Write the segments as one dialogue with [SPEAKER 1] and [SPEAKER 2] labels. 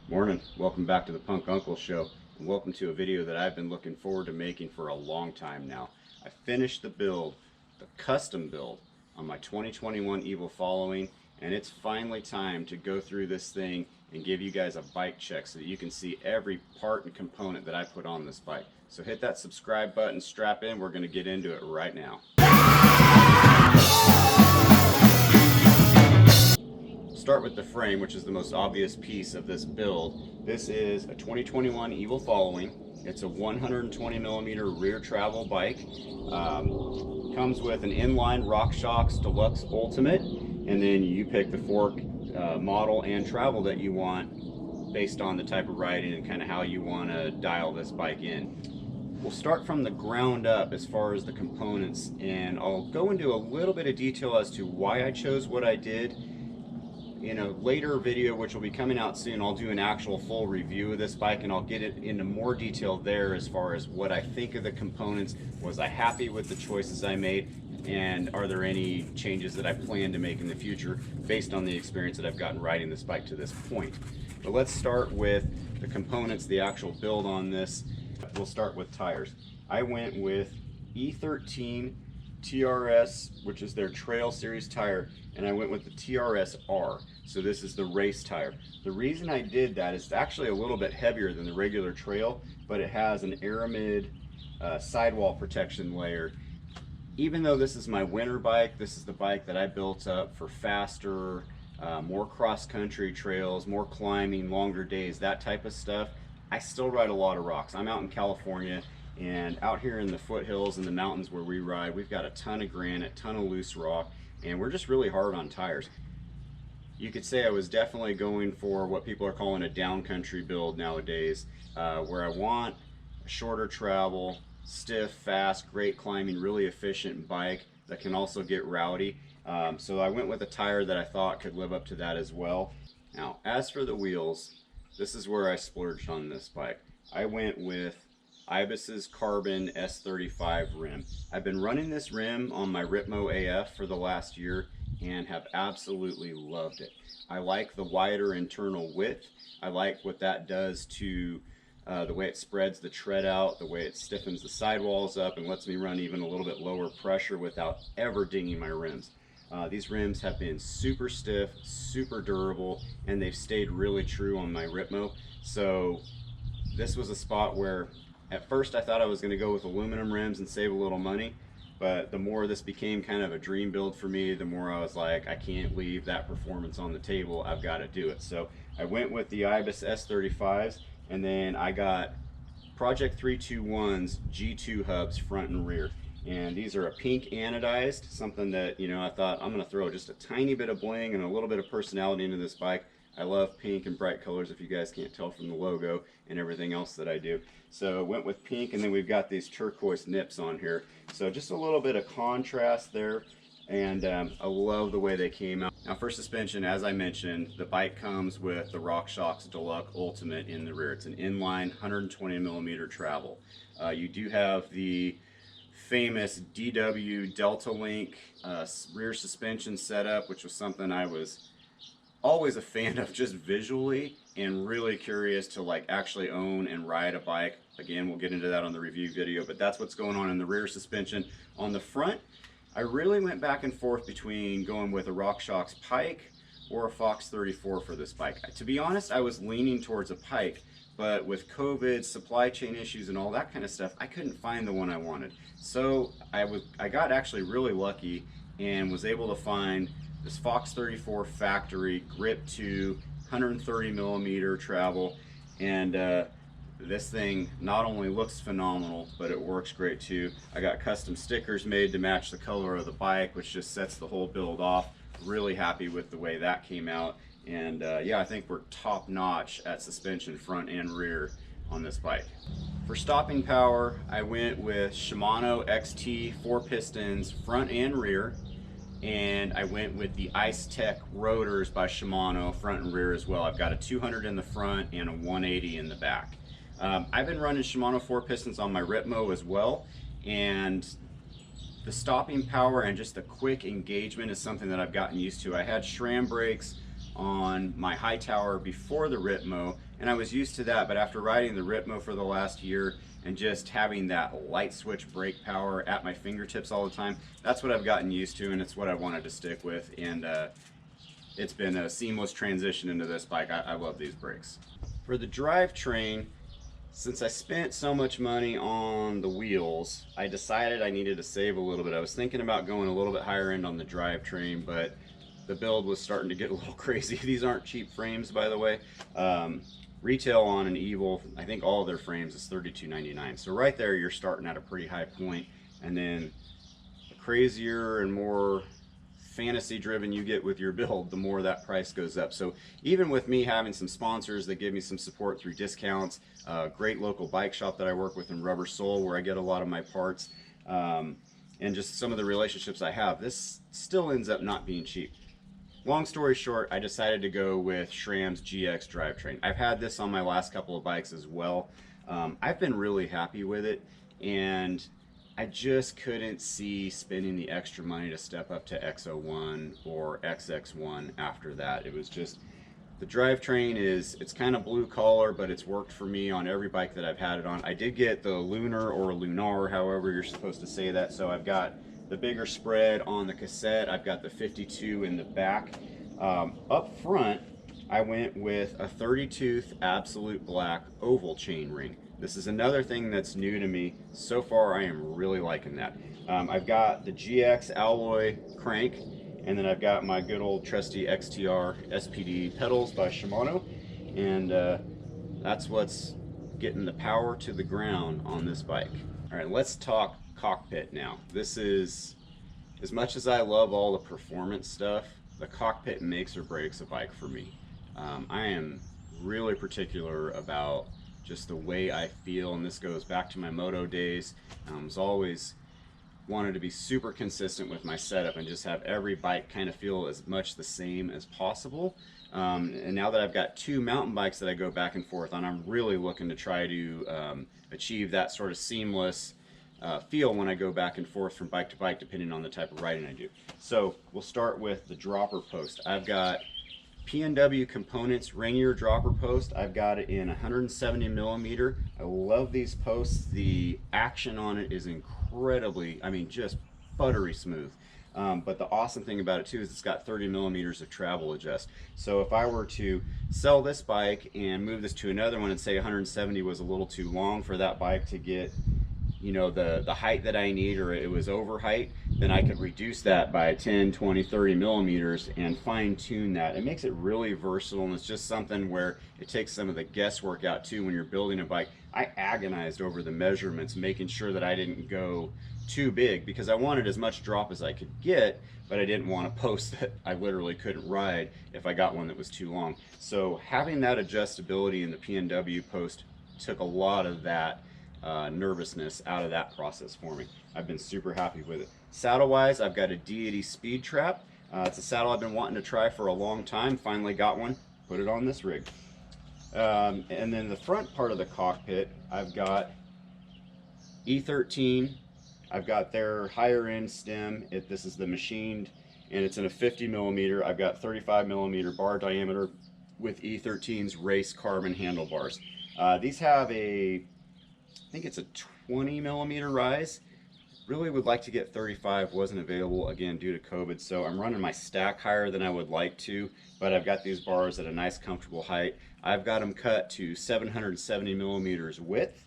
[SPEAKER 1] Morning, welcome back to the Punk Uncle Show, and welcome to a video that I've been looking forward to making for a long time now. I finished the build, the custom build, on my 2021 Evo Following, and it's finally time to go through this thing and give you guys a bike check so that you can see every part and component that I put on this bike. So hit that subscribe button, strap in, we're going to get into it right now. Start with the frame, which is the most obvious piece of this build. This is a 2021 Evo Following. It's a 120 millimeter rear travel bike. Comes with an inline RockShox Deluxe Ultimate, and then you pick the fork model and travel that you want based on the type of riding and kind of how you want to dial this bike in. We'll start from the ground up as far as the components, and I'll go into a little bit of detail as to why I chose what I did. In a later video, which will be coming out soon, I'll do an actual full review of this bike and I'll get it into more detail there as far as what I think of the components. Was I happy with the choices I made, and are there any changes that I plan to make in the future based on the experience that I've gotten riding this bike to this point. But let's start with the components, the actual build on this. We'll start with tires. I went with E13 TRS, which is their Trail Series tire, and I went with the TRS R. So this is the race tire. The reason I did that is it's actually a little bit heavier than the regular Trail, but it has an Aramid sidewall protection layer. Even though this is my winter bike, this is the bike that I built up for faster, more cross-country trails, more climbing, longer days, that type of stuff. I still ride a lot of rocks. I'm out in California, and out here in the foothills and the mountains where we ride, we've got a ton of granite, ton of loose rock, and we're just really hard on tires. You could say I was definitely going for what people are calling a downcountry build nowadays, where I want a shorter travel, stiff, fast, great climbing, really efficient bike that can also get rowdy. So I went with a tire that I thought could live up to that as well. Now, as for the wheels, this is where I splurged on this bike. I went with Ibis's Carbon S35 rim. I've been running this rim on my Ripmo AF for the last year and have absolutely loved it. I like the wider internal width. I like what that does to the way it spreads the tread out, the way it stiffens the sidewalls up and lets me run even a little bit lower pressure without ever dinging my rims. These rims have been super stiff, super durable, and they've stayed really true on my Ripmo. So this was a spot where at first I thought I was going to go with aluminum rims and save a little money, but the more this became kind of a dream build for me, the more I was like, I can't leave that performance on the table, I've got to do it. So I went with the Ibis S35s, and then I got Project 321's G2 hubs front and rear. And these are a pink anodized, something that, you know, I thought I'm going to throw just a tiny bit of bling and a little bit of personality into this bike. I love pink and bright colors, if you guys can't tell from the logo and everything else that I do. So went with pink, and then we've got these turquoise nips on here. So just a little bit of contrast there, and I love the way they came out. Now for suspension, as I mentioned, the bike comes with the RockShox Deluxe Ultimate in the rear. It's an inline 120 millimeter travel. You do have the famous DW Delta Link rear suspension setup, which was something I was always a fan of just visually, and really curious to like actually own and ride a bike. Again, we'll get into that on the review video, but that's what's going on in the rear suspension. On the front, I really went back and forth between going with a RockShox Pike or a Fox 34 for this bike. To be honest, I was leaning towards a Pike, but with COVID, supply chain issues and all that kind of stuff, I couldn't find the one I wanted. So I got actually really lucky and was able to find this Fox 34 factory Grip 2 130 millimeter travel, and this thing not only looks phenomenal, but it works great too. I got custom stickers made to match the color of the bike, which just sets the whole build off. Really happy with the way that came out, and yeah, I think we're top notch at suspension front and rear on this bike. For stopping power, I went with Shimano XT 4 pistons front and rear, and I went with the Ice Tech rotors by Shimano front and rear as well. I've got a 200 in the front and a 180 in the back. I've been running Shimano 4 pistons on my Ripmo as well, and the stopping power and just the quick engagement is something that I've gotten used to. I had SRAM brakes on my high tower before the Ritmo, and I was used to that, but after riding the Ritmo for the last year and just having that light switch brake power at my fingertips all the time, that's what I've gotten used to, and it's what I wanted to stick with. And it's been a seamless transition into this bike. I love these brakes. For the drivetrain, since I spent so much money on the wheels, I decided I needed to save a little bit. I was thinking about going a little bit higher end on the drivetrain, but the build was starting to get a little crazy. These aren't cheap frames, by the way. Retail on an Evil, I think all of their frames is $32.99. So right there, you're starting at a pretty high point, and then the crazier and more fantasy driven you get with your build, the more that price goes up. So even with me having some sponsors that give me some support through discounts, great local bike shop that I work with in Rubber Soul where I get a lot of my parts, and just some of the relationships I have, this still ends up not being cheap. Long story short, I decided to go with SRAM's GX drivetrain. I've had this on my last couple of bikes as well. I've been really happy with it, and I just couldn't see spending the extra money to step up to X01 or XX1 after that. It was just, the drivetrain it's kind of blue collar, but it's worked for me on every bike that I've had it on. I did get the Lunar or Lunar, however you're supposed to say that. So I've got the bigger spread on the cassette. I've got the 52 in the back. Up front, I went with a 30-tooth absolute black oval chainring. This is another thing that's new to me. So far, I am really liking that. I've got the GX alloy crank, and then I've got my good old trusty XTR SPD pedals by Shimano, and that's what's getting the power to the ground on this bike. All right, let's talk cockpit now. This is, as much as I love all the performance stuff, the cockpit makes or breaks a bike for me. I am really particular about just the way I feel, and this goes back to my moto days. I was always wanted to be super consistent with my setup and just have every bike kind of feel as much the same as possible. And now that I've got two mountain bikes that I go back and forth on, I'm really looking to try to achieve that sort of seamless feel when I go back and forth from bike to bike, depending on the type of riding I do. So we'll start with the dropper post. I've got P&W Components Rainier dropper post. I've got it in 170 millimeter. I love these posts. The action on it is incredibly, I mean, just buttery smooth. But the awesome thing about it too is it's got 30 millimeters of travel adjust. So if I were to sell this bike and move this to another one and say 170 was a little too long for that bike to get, you know, the height that I need, or it was over height, then I could reduce that by 10, 20, 30 millimeters and fine tune that. It makes it really versatile, and it's just something where it takes some of the guesswork out too when you're building a bike. I agonized over the measurements, making sure that I didn't go too big because I wanted as much drop as I could get, but I didn't want a post that I literally couldn't ride if I got one that was too long. So having that adjustability in the P&W post took a lot of that nervousness out of that process for me. I've been super happy with it. Saddle wise, I've got a D80 Speed Trap. It's a saddle I've been wanting to try for a long time. Finally got one, put it on this rig. And then the front part of the cockpit, I've got E13. I've got their higher end stem. This is the machined, and it's in a 50 millimeter. I've got 35 millimeter bar diameter with E13's race carbon handlebars. These have I think it's a 20 millimeter rise. Really would like to get 35, wasn't available again due to COVID, so I'm running my stack higher than I would like to, but I've got these bars at a nice comfortable height. I've got them cut to 770 millimeters width.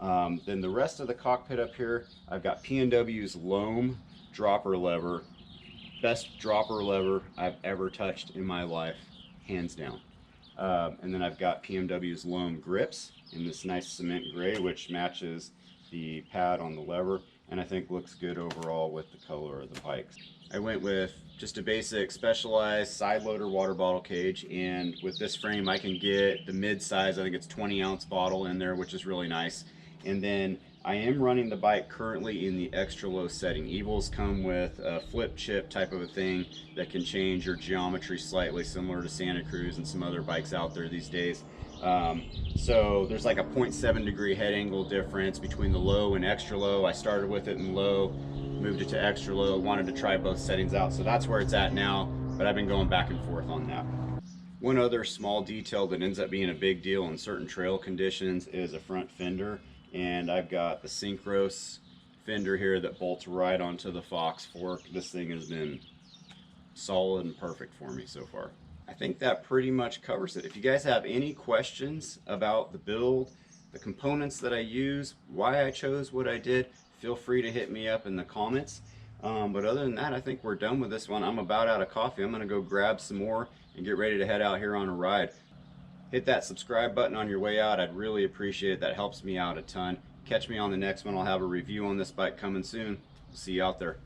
[SPEAKER 1] Then the rest of the cockpit up here, I've got P&W's Loam dropper lever. Best dropper lever I've ever touched in my life, hands down. And then I've got P&W's Loam grips in this nice cement gray, which matches the pad on the lever, and I think looks good overall with the color of the bikes. I went with just a basic Specialized side loader water bottle cage, and with this frame I can get the mid-size, I think it's 20-ounce bottle in there, which is really nice. And then I am running the bike currently in the extra low setting. Evils come with a flip chip type of a thing that can change your geometry slightly, similar to Santa Cruz and some other bikes out there these days. So there's like a 0.7 degree head angle difference between the low and extra low. I started with it in low, moved it to extra low, wanted to try both settings out, so that's where it's at now, but I've been going back and forth on that. One other small detail that ends up being a big deal in certain trail conditions is a front fender, and I've got the Synchros fender here that bolts right onto the Fox fork. This thing has been solid and perfect for me so far. I think that pretty much covers it. If you guys have any questions about the build, the components that I use, why I chose what I did, feel free to hit me up in the comments. But other than that, I think we're done with this one. I'm about out of coffee. I'm going to go grab some more and get ready to head out here on a ride. Hit that subscribe button on your way out. I'd really appreciate it. That helps me out a ton. Catch me on the next one. I'll have a review on this bike coming soon. See you out there.